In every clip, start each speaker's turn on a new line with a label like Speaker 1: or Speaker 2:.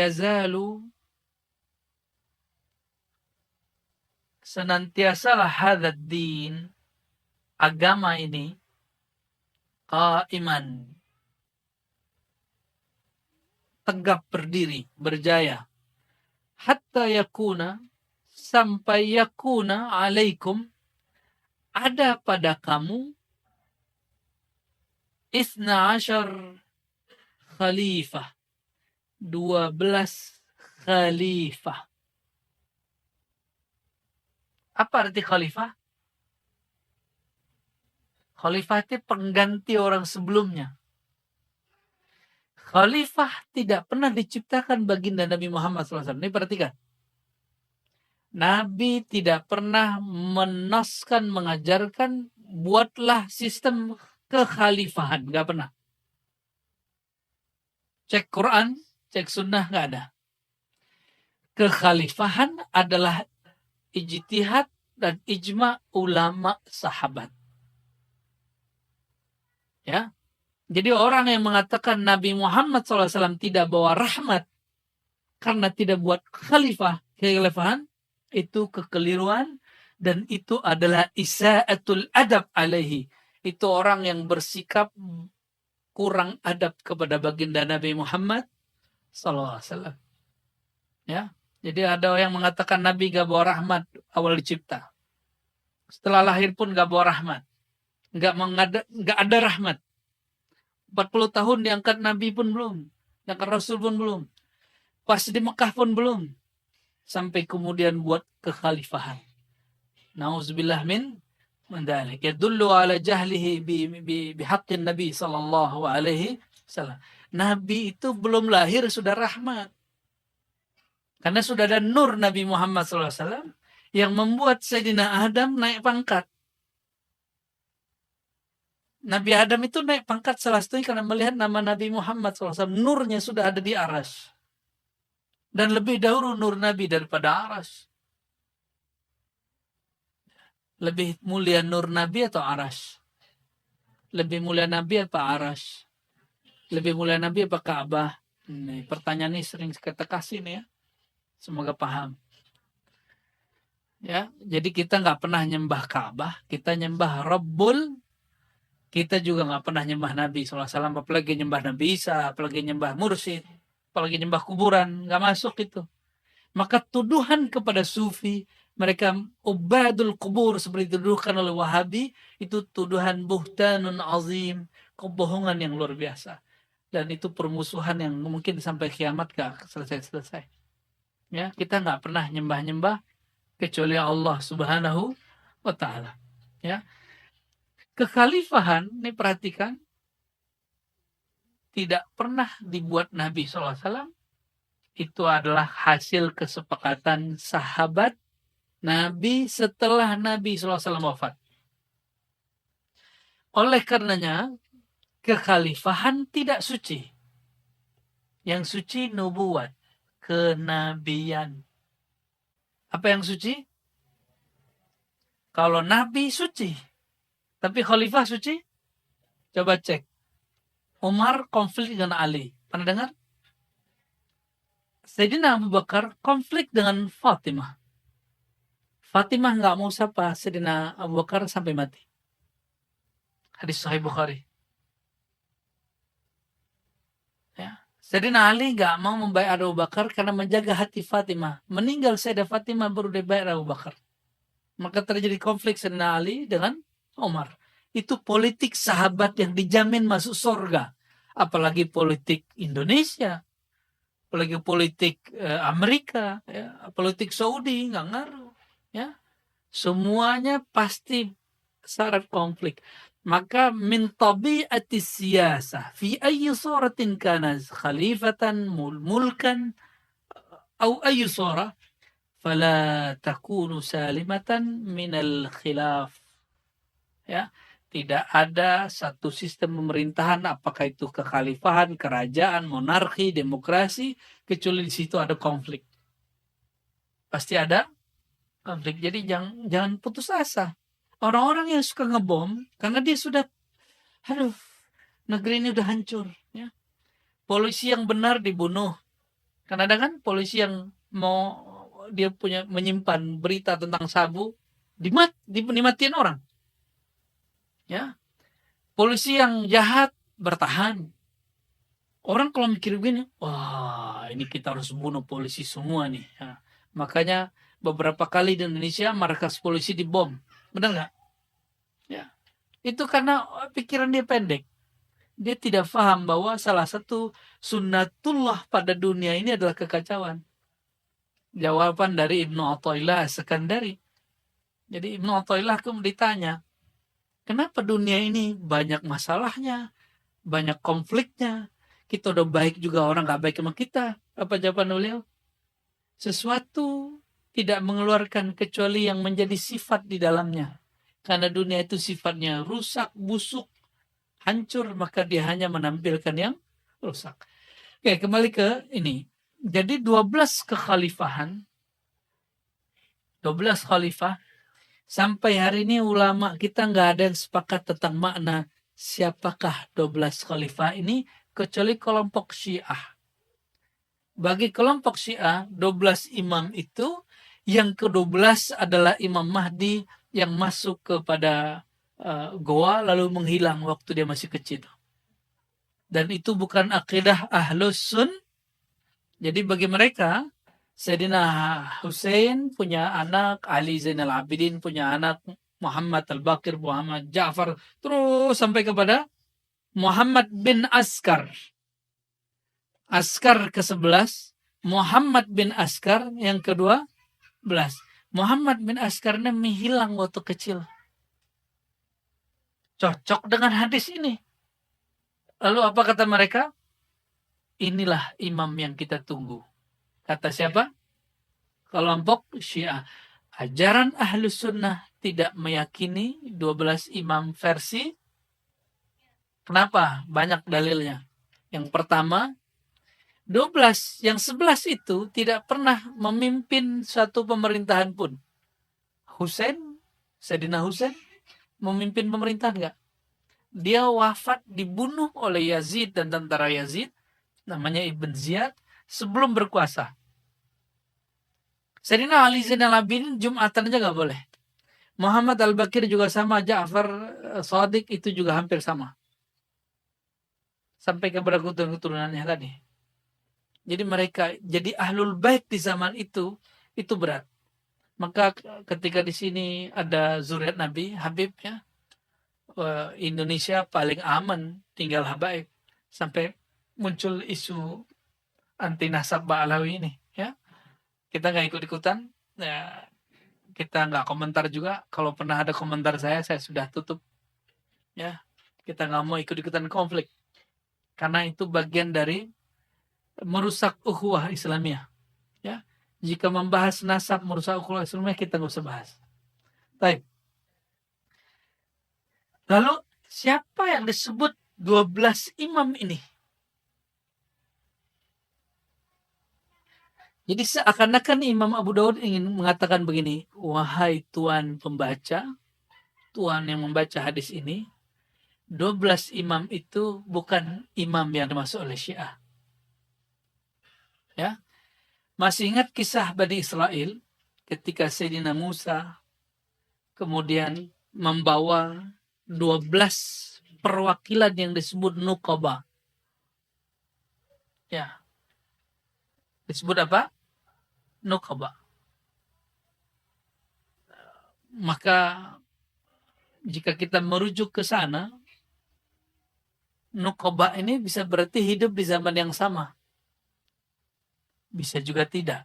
Speaker 1: yazalu, senantiasalah hadzal din, agama ini, qaiman, tegap berdiri, berjaya, hatta yakuna, sampai yakuna alaikum, ada pada kamu, isna ashar khalifah, 12 khalifah. Apa arti khalifah? Khalifah itu pengganti orang sebelumnya. Khalifah tidak pernah diciptakan baginda Nabi Muhammad SAW. Ini perhatikan. Nabi tidak pernah menoskan, mengajarkan, buatlah sistem kekhalifahan. Nggak pernah. Cek Quran, cek sunnah, nggak ada. Kekhalifahan adalah ijtihad dan ijma ulama sahabat. Ya, jadi orang yang mengatakan Nabi Muhammad SAW tidak bawa rahmat karena tidak buat khalifahan, itu kekeliruan, dan itu adalah isa'atul adab alaihi. Itu orang yang bersikap kurang adab kepada baginda Nabi Muhammad SAW. Ya, jadi ada yang mengatakan Nabi gak bawa rahmat awal dicipta. Setelah lahir pun gak bawa rahmat. Gak ada rahmat. 40 tahun diangkat Nabi pun belum. Diangkat Rasul pun belum. Pas di Mekah pun belum. Sampai kemudian buat kekhalifahan. Nauzubillah min dzalik. Yadullu ala jahlihi bihaqqin Nabi sallallahu alaihi wasallam. Nabi itu belum lahir sudah rahmat. Karena sudah ada nur Nabi Muhammad sallallahu alaihi wasallam yang membuat Sayyidina Adam naik pangkat. Nabi Adam itu naik pangkat salah satunya karena melihat nama Nabi Muhammad SAW. Nurnya sudah ada di aras. Dan lebih dahulu nur Nabi daripada aras. Lebih mulia nur Nabi atau aras? Lebih mulia Nabi apa aras? Lebih mulia Nabi apa Ka'bah? Ini pertanyaan ini sering kita kasih nih ya. Semoga paham. Ya, jadi kita nggak pernah nyembah Ka'bah, kita nyembah Rabbul. Kita juga nggak pernah nyembah Nabi SAW, apalagi nyembah Nabi Isa, apalagi nyembah mursyid, apalagi nyembah kuburan, nggak masuk itu. Maka tuduhan kepada sufi, mereka ubadul kubur seperti dituduhkan oleh Wahabi, itu tuduhan buhtanun azim, kebohongan yang luar biasa. Dan itu permusuhan yang mungkin sampai kiamat nggak selesai-selesai. Ya, kita nggak pernah nyembah-nyembah kecuali Allah Subhanahu wa Ta'ala. Ya. Kekhalifahan, ini perhatikan, tidak pernah dibuat Nabi SAW. Itu adalah hasil kesepakatan sahabat Nabi setelah Nabi SAW wafat. Oleh karenanya, kekhalifahan tidak suci. Yang suci nubuat, kenabian. Apa yang suci? Kalau Nabi suci. Tapi khalifah suci? Coba cek. Umar konflik dengan Ali. Pernah dengar? Sayyidina Abu Bakar konflik dengan Fatimah. Fatimah nggak mau sapa Sayyidina Abu Bakar sampai mati. Hadis Sahih Bukhari. Ya. Sayyidina Ali nggak mau membayar Abu Bakar karena menjaga hati Fatimah. Meninggal Sayyidah Fatimah baru dibayar Abu Bakar. Maka terjadi konflik Sayyidina Ali dengan Umar. Itu politik sahabat yang dijamin masuk surga. Apalagi politik Indonesia. Apalagi politik Amerika. Ya. Politik Saudi, nggak ngaruh. Ya. Semuanya pasti syarat konflik. Maka min tabi'ati siyasah. Fi ayyi suratin kana khalifatan mulkan. Au ayyi surah. Fala takunu salimatan minal khilaf. Ya. Tidak ada satu sistem pemerintahan, apakah itu kekhalifahan, kerajaan, monarki, demokrasi, kecuali di situ ada konflik. Pasti ada konflik. Jadi jangan putus asa. Orang-orang yang suka ngebom, karena dia sudah, negeri ini udah hancur. Ya. Polisi yang benar dibunuh Karena ada kan polisi yang mau dia punya menyimpan berita tentang sabu, dimatiin orang. Ya, polisi yang jahat bertahan. Orang kalau mikir begini, wah ini kita harus bunuh polisi semua nih. Ya. Makanya beberapa kali di Indonesia markas polisi dibom. Benar nggak? Ya. Itu karena pikiran dia pendek. Dia tidak paham bahwa salah satu sunnatullah pada dunia ini adalah kekacauan. Jawaban dari Ibnu Athaillah As-Sakandari. Jadi Ibnu Athaillah kemudian ditanya, kenapa dunia ini banyak masalahnya, banyak konfliknya, kita udah baik juga orang gak baik sama kita. Apa jawaban beliau? Sesuatu tidak mengeluarkan kecuali yang menjadi sifat di dalamnya. Karena dunia itu sifatnya rusak, busuk, hancur, maka dia hanya menampilkan yang rusak. Oke, kembali ke ini. Jadi 12 kekhalifahan, 12 khalifah, sampai hari ini ulama kita nggak ada yang sepakat tentang makna siapakah 12 khalifah ini, kecuali kelompok Syiah. Bagi kelompok Syiah, 12 imam itu, yang ke-12 adalah Imam Mahdi yang masuk kepada goa lalu menghilang waktu dia masih kecil. Dan itu bukan akidah Ahlus Sun. Jadi bagi mereka, Sayyidina Hussein punya anak, Ali Zainal Abidin punya anak, Muhammad Al-Baqir, Muhammad Ja'far, terus sampai kepada Muhammad bin Askar. Askar ke-11, Muhammad bin Askar yang ke-12. Muhammad bin Askar ini menghilang waktu kecil. Cocok dengan hadis ini. Lalu apa kata mereka? Inilah imam yang kita tunggu. Kata siapa? Kelompok Syiah. Ajaran Ahlus Sunnah tidak meyakini 12 imam versi. Kenapa? Banyak dalilnya. Yang pertama, 12, yang 11 itu tidak pernah memimpin satu pemerintahan pun. Sayyidina Husain, memimpin pemerintahan enggak? Dia wafat dibunuh oleh Yazid dan tentara Yazid, namanya Ibn Ziyad, sebelum berkuasa. Sayyidina Ali Zainal Abidin Jumatan aja nggak boleh. Muhammad Al-Baqir juga sama, Ja'far Shadiq itu juga hampir sama. Sampai kepada keturunannya tadi. Jadi mereka jadi ahlul bait di zaman itu berat. Maka ketika di sini ada zuriat Nabi, Habib ya, Indonesia paling aman tinggal habaib. Sampai muncul isu anti nasab Ba'alawi ini ya. Kita nggak ikut-ikutan, ya, kita nggak komentar juga. Kalau pernah ada komentar saya sudah tutup. Ya, kita nggak mau ikut-ikutan konflik. Karena itu bagian dari merusak ukhuwah Islamiyah. Ya, jika membahas nasab merusak ukhuwah Islamiyah, kita nggak usah bahas. Baik. Lalu siapa yang disebut 12 imam ini? Jadi seakan-akan Imam Abu Daud ingin mengatakan begini, wahai Tuan pembaca, Tuan yang membaca hadis ini, 12 imam itu bukan imam yang dimaksud oleh Syiah. Ya. Masih ingat kisah Bani Israel ketika Sayyidina Musa kemudian membawa 12 perwakilan yang disebut Nuqaba. Ya. Disebut apa? Nuqaba. Maka jika kita merujuk ke sana, Nuqaba ini bisa berarti hidup di zaman yang sama. Bisa juga tidak.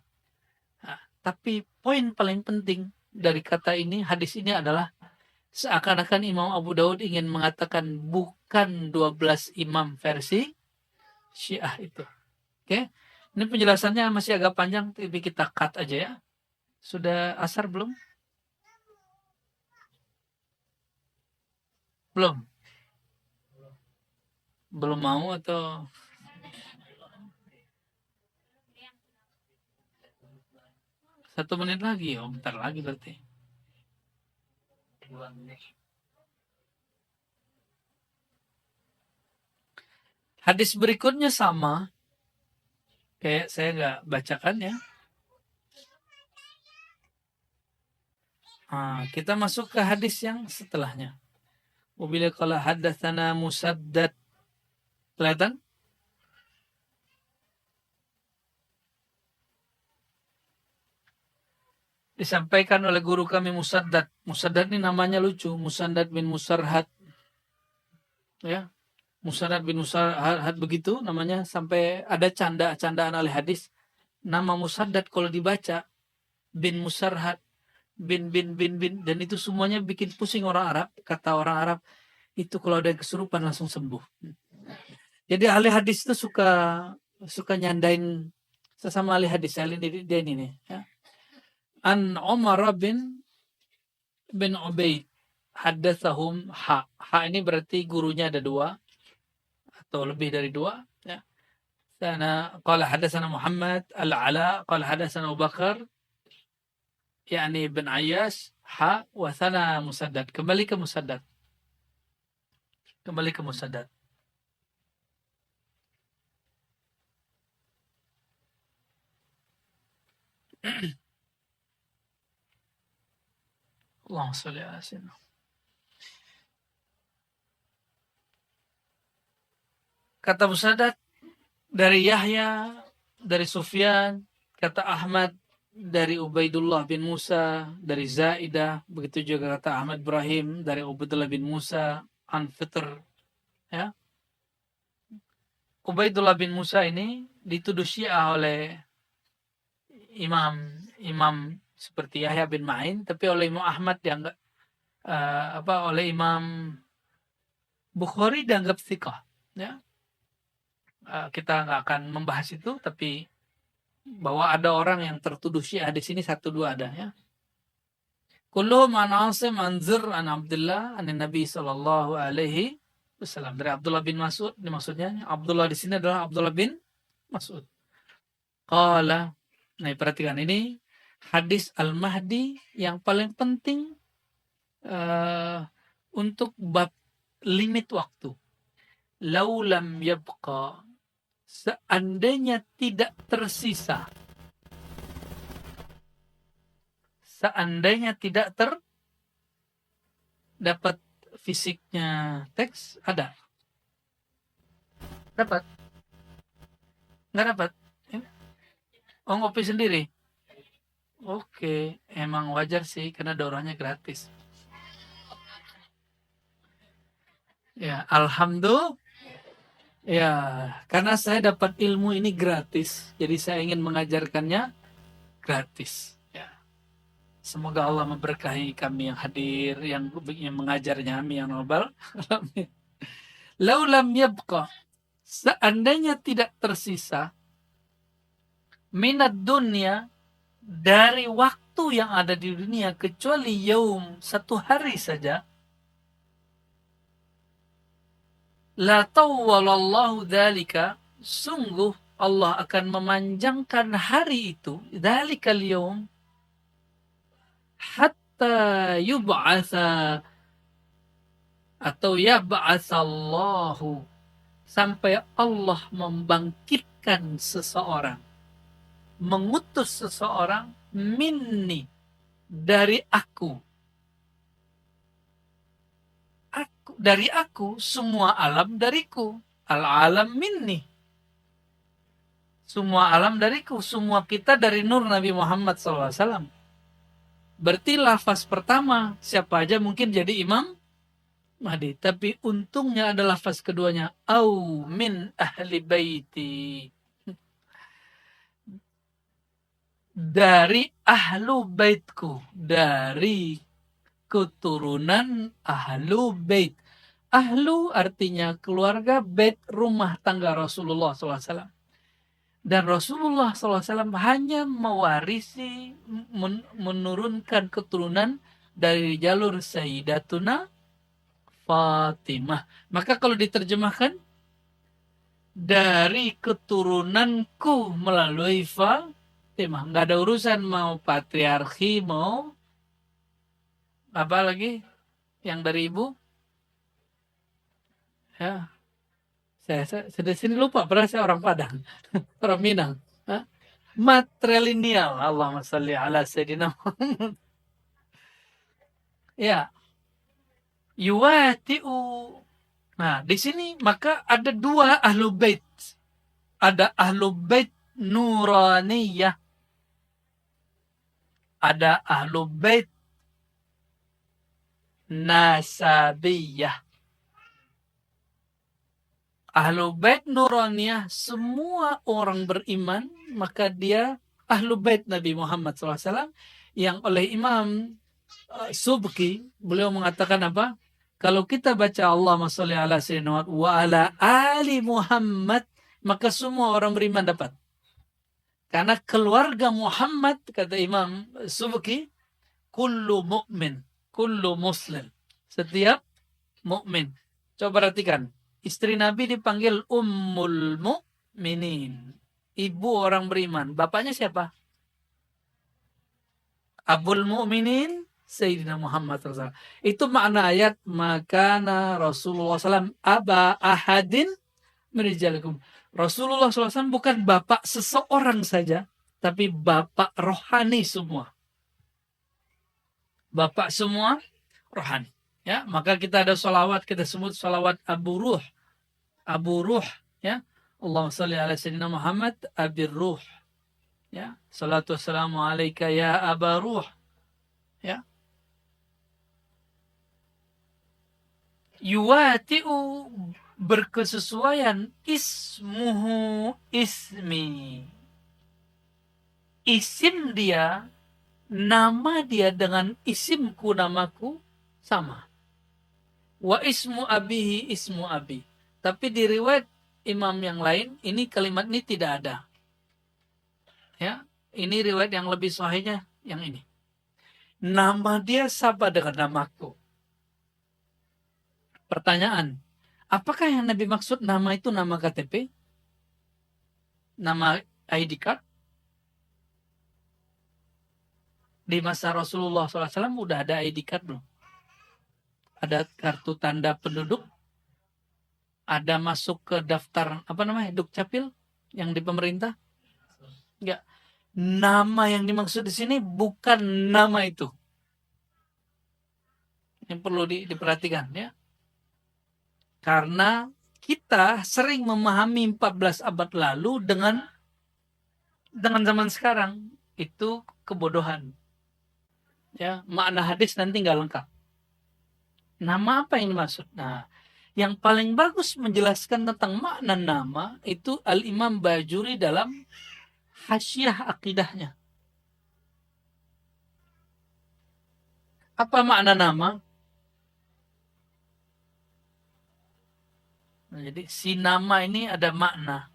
Speaker 1: Nah, tapi poin paling penting dari kata ini, hadis ini adalah seakan-akan Imam Abu Daud ingin mengatakan bukan 12 imam versi Syiah itu. Oke. Ini penjelasannya masih agak panjang, tapi kita cut aja ya. Sudah asar belum? Belum. Belum mau atau 1 menit lagi? Oh, bentar lagi berarti. Hadis berikutnya sama. Kayak saya nggak bacakan ya. Kita masuk ke hadis yang setelahnya. Wabila qala haddatsana Musaddad. Kelihatan? Disampaikan oleh guru kami Musaddad. Musaddad ini namanya lucu, Musaddad bin Musarhad. Ya, Musaddad bin Musarhad begitu namanya, sampai ada candaan ahli hadis. Nama Musaddad kalau dibaca bin Musarhad, bin dan itu semuanya bikin pusing orang Arab. Kata orang Arab itu kalau ada kesurupan langsung sembuh. Jadi ahli hadis itu suka nyandain sesama ahli hadis. Ahli dia ini nih, ya. An Umar bin Ubaid haddatsahum ha ini berarti gurunya ada dua atau lebih dari dua, ya. Sana qala hadatsana Muhammad al-Ala qala hadatsana Abu Bakar yakni bin Ayyash wa sana Musaddad. Kembali ke Musaddad. Allahumma shalli ala sayyidina. Kata Musaddad dari Yahya, dari Sufyan, kata Ahmad dari Ubaidullah bin Musa, dari Zaidah, begitu juga kata Ahmad Ibrahim dari Ubaidullah bin Musa, an Fitr, ya. Ubaidullah bin Musa ini dituduh Syiah oleh imam seperti Yahya bin Ma'in, tapi oleh Imam Ahmad dianggap oleh Imam Bukhari dianggap thiqah, ya. Kita nggak akan membahas itu, tapi bahwa ada orang yang tertuduh Syiah di sini satu dua ada, ya. Kulluhum an Asim an Zir an Abdullah an Nabi sallallahu alaihi wasallam. Dari Abdullah bin Mas'ud, ini maksudnya Abdullah di sini adalah Abdullah bin Mas'ud. Qala, nah perhatikan ini hadis Al-Mahdi yang paling penting untuk bab limit waktu. Laulam yabqa, seandainya tidak tersisa, dapat fisiknya teks ada, dapat nggak dapat? Oh, ngopi sendiri. Oke, emang wajar sih karena daurahnya gratis. Ya, alhamdulillah. Ya, karena saya dapat ilmu ini gratis, jadi saya ingin mengajarkannya gratis. Ya. Semoga Allah memberkahi kami yang hadir, yang mengajarnya, kami yang nobel. Laulam yabqa, seandainya tidak tersisa minat dunia, dari waktu yang ada di dunia, kecuali yaum, satu hari saja, la tawwalallahu dzalika, sungguh Allah akan memanjangkan hari itu, dzalikal yaum, hatta yub'atsa atau yab'atsallahu, sampai Allah membangkitkan seseorang, mengutus seseorang, minni, dari aku, dari aku, semua alam dariku, al-alam minni, semua alam dariku, semua kita dari nur Nabi Muhammad SAW. Berarti lafaz pertama siapa aja mungkin jadi Imam Mahdi, tapi untungnya ada lafaz keduanya, au min ahli baiti, dari ahlu baitku, dari keturunan ahlu bait. Ahlu artinya keluarga, bait rumah tangga Rasulullah SAW. Dan Rasulullah SAW hanya mewarisi, menurunkan keturunan dari jalur Sayyidatuna Fatimah. Maka kalau diterjemahkan, dari keturunanku melalui Fatimah. Nggak ada urusan mau patriarki, mau apa lagi yang dari ibu. Ya, saya sini lupa, padahal saya orang Padang, orang Minang. matrilineal. Allahumma salli ala Sayyidina Muhammad. Ya, yuwati'u. Nah, di sini maka ada dua ahlu bait. Ada ahlu bait nuraniyah, ada ahlu bait nasabiyah. Ahlu bait nuraniyah semua orang beriman, maka dia ahlu bait Nabi Muhammad SAW, yang oleh Imam Subki beliau mengatakan apa? Kalau kita baca Allahumma sholli ala sayyidina wa ala ali Muhammad, maka semua orang beriman dapat. Karena keluarga Muhammad, kata Imam Subki, kullu mu'min, kullu muslim. Setiap mukmin. Coba perhatikan. Istri Nabi dipanggil Ummul Mu'minin. Ibu orang beriman. Bapaknya siapa? Abul Mu'minin Sayyidina Muhammad SAW. Itu makna ayat makana Rasulullah SAW aba ahadin mirijalikum. Rasulullah SAW bukan bapak seseorang saja, tapi bapak rohani semua. Bapak semua rohani. Ya, maka kita ada salawat, kita sebut salawat Abu Ruh. Abu Ruh, ya. Allahumma shalli ala sayyidina Muhammad Abir Ruh. Ya, salatu wassalamu alaika ya Aba Ruh. Ya. Yuwati'u, berkesesuaian, ismuhu ismi. Isim dia, nama dia dengan isimku, namaku sama. Wa ismu abihi ismu abi. Tapi di riwayat imam yang lain, ini kalimat ini tidak ada. Ya, ini riwayat yang lebih sahihnya yang ini. Nama dia sama dengan namaku. Pertanyaan, apakah yang Nabi maksud nama itu nama KTP? Nama ID card? Di masa Rasulullah SAW udah ada ID card belum? Ada kartu tanda penduduk? Ada masuk ke daftar Dukcapil yang di pemerintah? Enggak. Nama yang dimaksud di sini bukan nama itu. Yang perlu diperhatikan, ya. Karena kita sering memahami 14 abad lalu dengan zaman sekarang. Itu kebodohan. Ya, makna hadis nanti nggak lengkap. Nama apa yang dimaksud? Nah, yang paling bagus menjelaskan tentang makna nama itu Al-Imam Bajuri dalam Hasyiah Akidahnya. Apa makna nama? Nah, jadi si nama ini ada makna.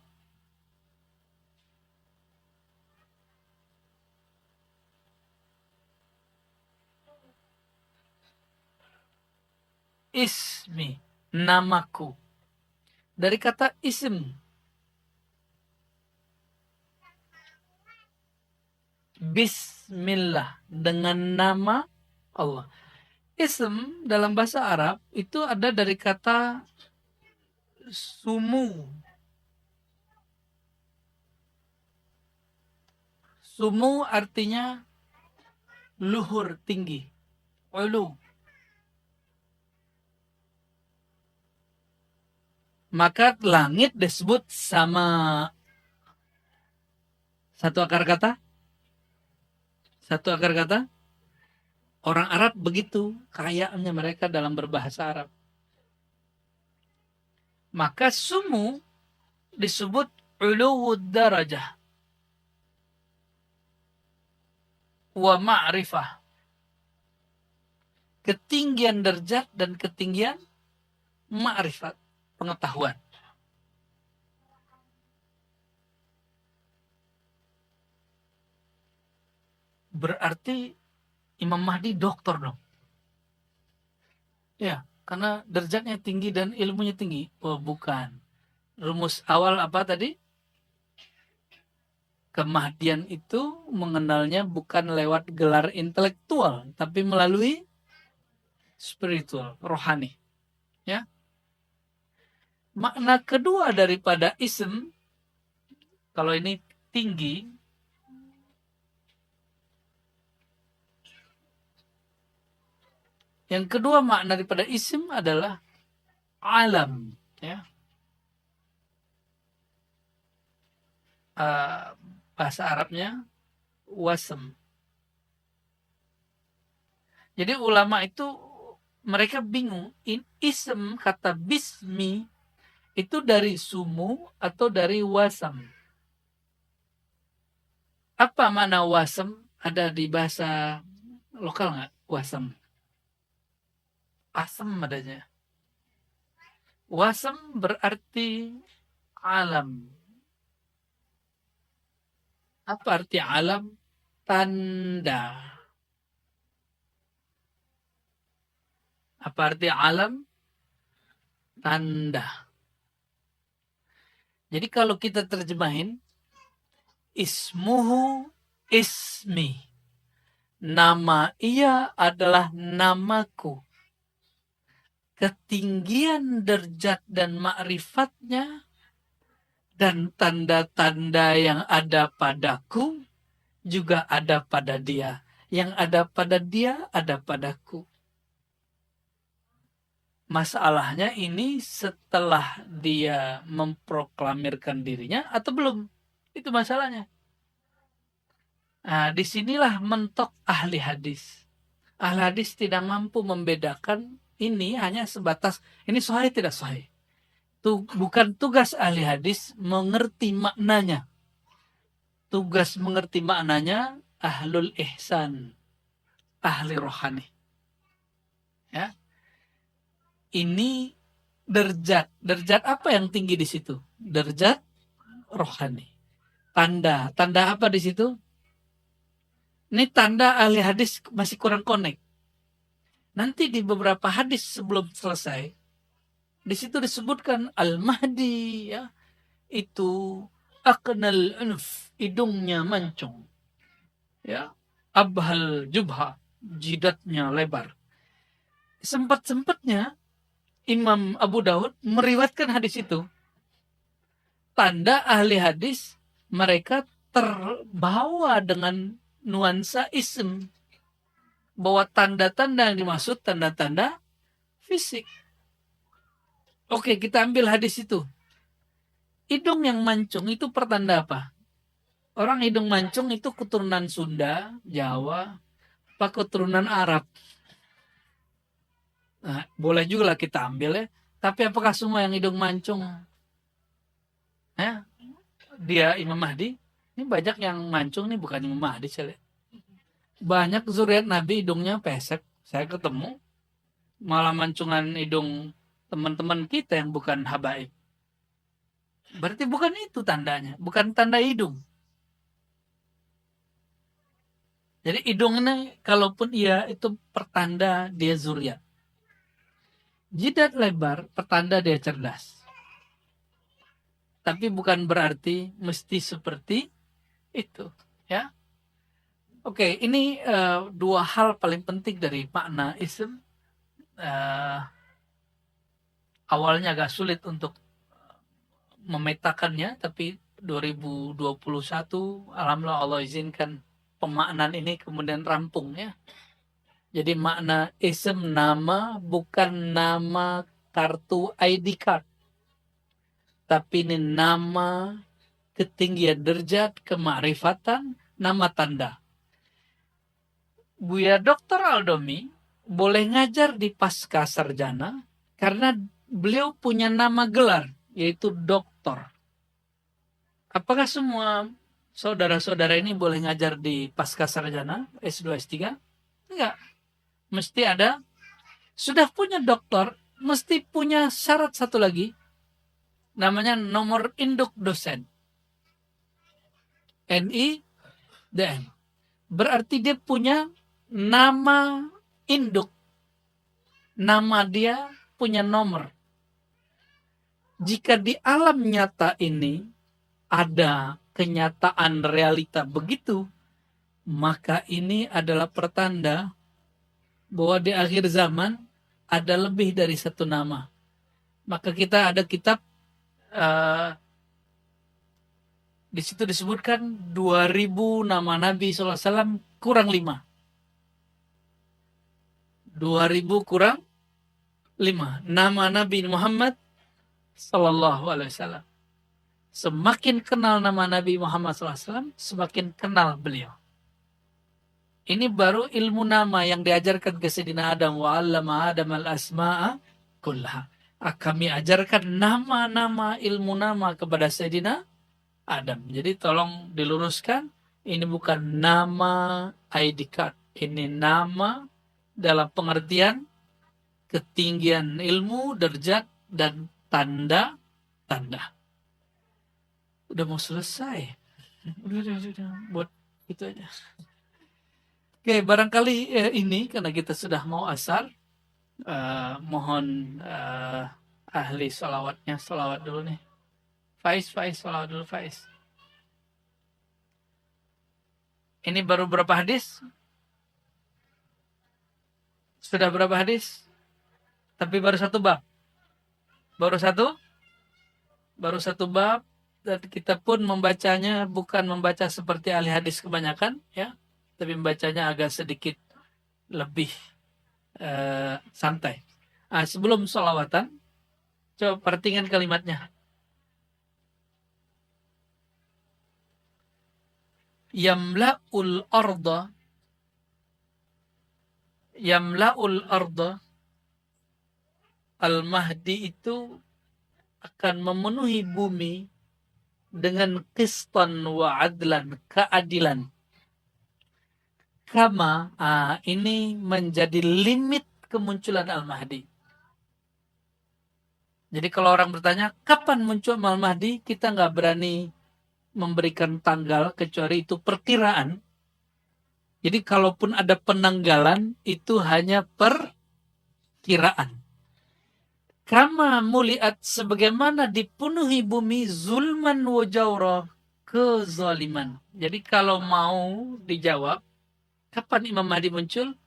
Speaker 1: Ismi, namaku. Dari kata ism. Bismillah, dengan nama Allah. Ism dalam bahasa Arab itu ada dari kata sumu. Sumu artinya luhur, tinggi. Ulu. Maka langit disebut sama. Satu akar kata? Satu akar kata? Orang Arab begitu kayanya mereka dalam berbahasa Arab. Maka sumu disebut uluwud darajah wa ma'rifah. Ketinggian derajat dan ketinggian ma'rifat, pengetahuan. Berarti Imam Mahdi doktor dong. Ya, karena derajatnya tinggi dan ilmunya tinggi. Oh, bukan. Rumus awal apa tadi? Kemahdian itu mengenalnya bukan lewat gelar intelektual, tapi melalui spiritual, rohani. Ya. Makna kedua daripada ism, kalau ini tinggi, Yang kedua makna daripada isim adalah alam, ya. Bahasa Arabnya wasm. Jadi ulama itu mereka bingung, ism kata bismi itu dari sumu atau dari wasam. Apa makna wasam? Ada di bahasa lokal nggak? Wasam. Asam adanya. Wasam berarti alam. Apa arti alam? Tanda. Apa arti alam? Tanda. Jadi kalau kita terjemahin, ismuhu ismi. Nama ia adalah namaku. Ketinggian derajat dan ma'rifatnya dan tanda-tanda yang ada padaku juga ada pada dia. Yang ada pada dia ada padaku. Masalahnya ini setelah dia memproklamirkan dirinya atau belum? Itu masalahnya. Nah, disinilah mentok ahli hadis. Ahli hadis tidak mampu membedakan ini hanya sebatas ini sahih tidak sahih. Bukan tugas ahli hadis mengerti maknanya. Tugas mengerti maknanya ahlul ihsan, ahli rohani. Ya. Ini derajat. Derajat apa yang tinggi di situ? Derajat rohani. Tanda. Tanda apa di situ? Ini tanda ahli hadis masih kurang connect. Nanti di beberapa hadis sebelum selesai, di situ disebutkan Al-Mahdi, ya, itu aknal unf, hidungnya mancung, ya, abhal jubha, jidatnya lebar. Sempat-sempatnya Imam Abu Daud meriwayatkan hadis itu. Tanda ahli hadis mereka terbawa dengan nuansa ism, bahwa tanda-tanda yang dimaksud tanda-tanda fisik. Oke, kita ambil hadis itu. Hidung yang mancung itu pertanda apa? Orang hidung mancung itu keturunan Sunda, Jawa, apa keturunan Arab? Nah, boleh juga lah kita ambil, ya. Tapi apakah semua yang hidung mancung, ya, dia Imam Mahdi? Ini banyak yang mancung nih bukan Imam Mahdi, saya lihat. Banyak zuriat Nabi hidungnya pesek. Saya ketemu malah mancungan hidung teman-teman kita yang bukan habaib. Berarti bukan itu tandanya, bukan tanda hidung. Jadi hidung ini kalaupun iya itu pertanda dia zuriat. Jidat lebar pertanda dia cerdas. Tapi bukan berarti mesti seperti itu, ya. Oke, ini dua hal paling penting dari makna ism. Awalnya agak sulit untuk memetakannya, tapi 2021 alhamdulillah Allah izinkan pemaknaan ini kemudian rampung, ya. Jadi makna ism nama bukan nama kartu ID card, tapi ini nama ketinggian derajat, kemakrifatan, nama tanda. Buya Dr. Aldomi boleh ngajar di pasca sarjana karena beliau punya nama gelar, yaitu doktor. Apakah semua saudara-saudara ini boleh ngajar di pasca sarjana S2 S3? Enggak. Mesti ada, sudah punya doktor, mesti punya syarat satu lagi, namanya nomor induk dosen. NIDN. Berarti dia punya nama induk. Nama dia punya nomor. Jika di alam nyata ini ada kenyataan realita begitu, maka ini adalah pertanda bahwa di akhir zaman ada lebih dari satu nama. Maka kita ada kitab di situ disebutkan 2000 nama Nabi SAW kurang 5. 2000 kurang 5. Nama Nabi Muhammad Sallallahu Alaihi Wasallam. Semakin kenal nama Nabi Muhammad SAW, semakin kenal beliau. Ini baru ilmu nama yang diajarkan ke Sayyidina Adam. Wa 'allama Adam al-asma'a kullaha. Kami ajarkan nama-nama, ilmu nama kepada Sayyidina Adam. Jadi tolong diluruskan, ini bukan nama ID card. Ini nama dalam pengertian ketinggian ilmu, derajat, dan tanda-tanda. Udah mau selesai. Udah. Buat itu aja. Oke, barangkali ini karena kita sudah mau asar, mohon ahli sholawatnya, sholawat dulu nih. Faiz, sholawat dulu Faiz. Ini baru berapa hadis? Sudah berapa hadis? Tapi baru satu bab. Baru satu bab, dan kita pun membacanya bukan membaca seperti ahli hadis kebanyakan, ya, tapi membacanya agak sedikit lebih santai. Sebelum sholawatan, coba perhatikan kalimatnya. Yamla'ul arda. Al-Mahdi itu akan memenuhi bumi dengan qistan wa adlan, keadilan. Kama, ini menjadi limit kemunculan Al-Mahdi. Jadi kalau orang bertanya, kapan muncul Al-Mahdi? Kita nggak berani memberikan tanggal, kecuali itu perkiraan. Jadi kalaupun ada penanggalan, itu hanya perkiraan. Kama muliat, sebagaimana dipenuhi bumi zulman wa jawra, kezaliman. Jadi kalau mau dijawab, kapan Imam Mahdi muncul?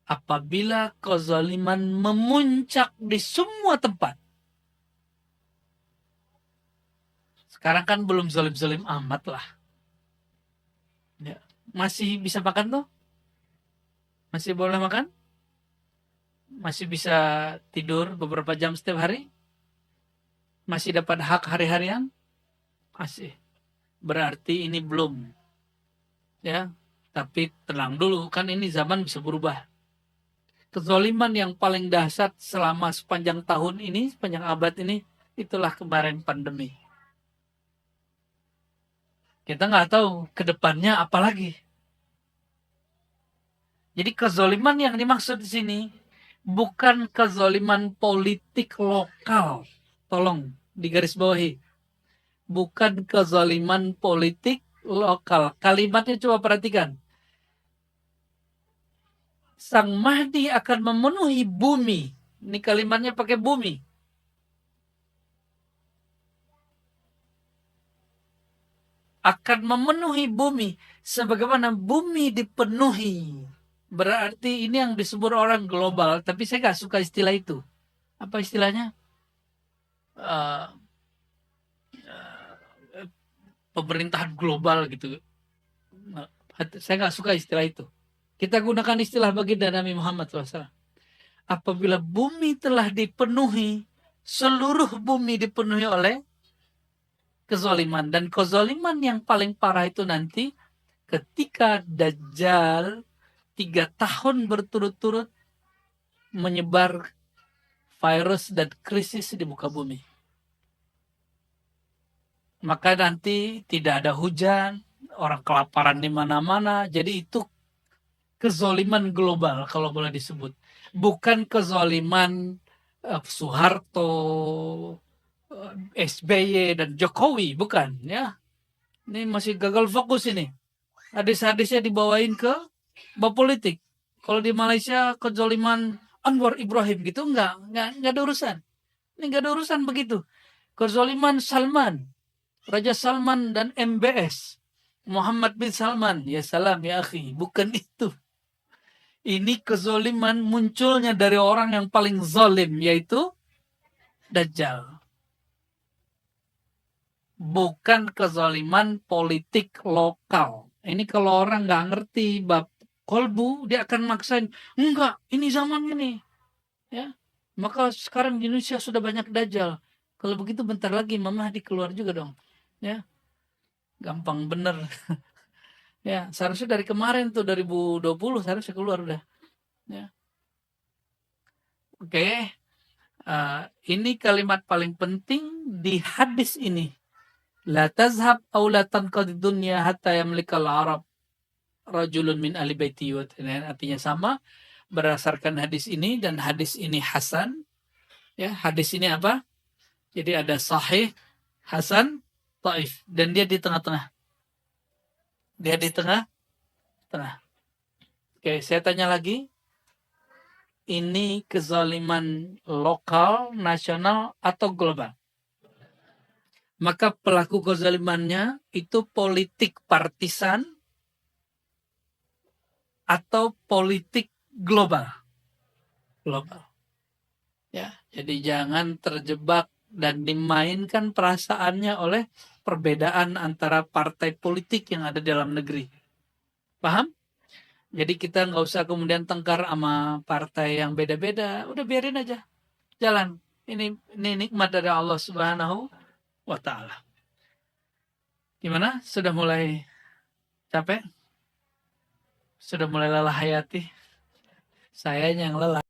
Speaker 1: Apabila kezaliman memuncak di semua tempat. Sekarang kan belum zalim-zalim amat lah. Ya. Masih bisa makan tuh? Masih boleh makan? Masih bisa tidur beberapa jam setiap hari? Masih dapat hak hari-harian? Masih. Berarti ini belum. Ya, tapi tenang dulu, kan ini zaman bisa berubah. Kezaliman yang paling dahsyat selama sepanjang tahun ini, sepanjang abad ini, itulah kemarin pandemi. Kita nggak tahu ke depannya apa lagi. Jadi kezaliman yang dimaksud di sini bukan kezaliman politik lokal. Tolong digarisbawahi. Bukan kezaliman politik lokal. Kalimatnya coba perhatikan. Sang Mahdi akan memenuhi bumi. Ini kalimatnya pakai bumi. Akan memenuhi bumi. Sebagaimana bumi dipenuhi. Berarti ini yang disebut orang global. Tapi saya nggak suka istilah itu. Apa istilahnya? Pemerintahan global gitu. Saya nggak suka istilah itu. Kita gunakan istilah baginda Nabi Muhammad SAW. Apabila bumi telah dipenuhi, seluruh bumi dipenuhi oleh kezaliman. Dan kezaliman yang paling parah itu nanti ketika Dajjal 3 tahun berturut-turut menyebar virus dan krisis di muka bumi. Maka nanti tidak ada hujan, orang kelaparan di mana-mana. Jadi itu kezaliman global kalau boleh disebut. Bukan kezaliman Soeharto, SBY dan Jokowi, bukan ya. Ini masih gagal fokus ini. Hadis-hadisnya dibawain ke bab politik. Kalau di Malaysia kezaliman Anwar Ibrahim gitu enggak ada urusan. Ini enggak ada urusan begitu. Kezaliman Salman, Raja Salman dan MBS, Muhammad bin Salman, ya salam ya akhi, bukan itu. Ini kezaliman munculnya dari orang yang paling zalim, yaitu Dajjal. Bukan kezaliman politik lokal. Ini kalau orang nggak ngerti bab kolbu, dia akan maksain, enggak, ini zaman ini, ya. Maka sekarang di Indonesia sudah banyak dajjal. Kalau begitu bentar lagi Imam Mahdi keluar juga dong. Ya, gampang bener. Ya, seharusnya dari kemarin tuh 2020 seharusnya keluar udah. Ya. Oke, ini kalimat paling penting di hadis ini. La tazhab aw la tanqadi dunya hatta yamlikal Arab rajulun min ahli baiti. Artinya sama berdasarkan hadis ini, dan hadis ini hasan. Ya, hadis ini apa? Jadi ada sahih, hasan, taif, dan dia di tengah-tengah. Dia di tengah-tengah. Oke, saya tanya lagi. Ini kezaliman lokal, nasional, atau global? Maka pelaku kezalimannya itu politik partisan atau politik global. Global. Ya, jadi jangan terjebak dan dimainkan perasaannya oleh perbedaan antara partai politik yang ada dalam negeri. Paham? Jadi kita nggak usah kemudian tengkar sama partai yang beda-beda. Udah biarin aja. Jalan. Ini nikmat dari Allah Subhanahu wa Ta'ala. Gimana? Sudah mulai capek? Sudah mulai lelah hayati? Saya yang lelah.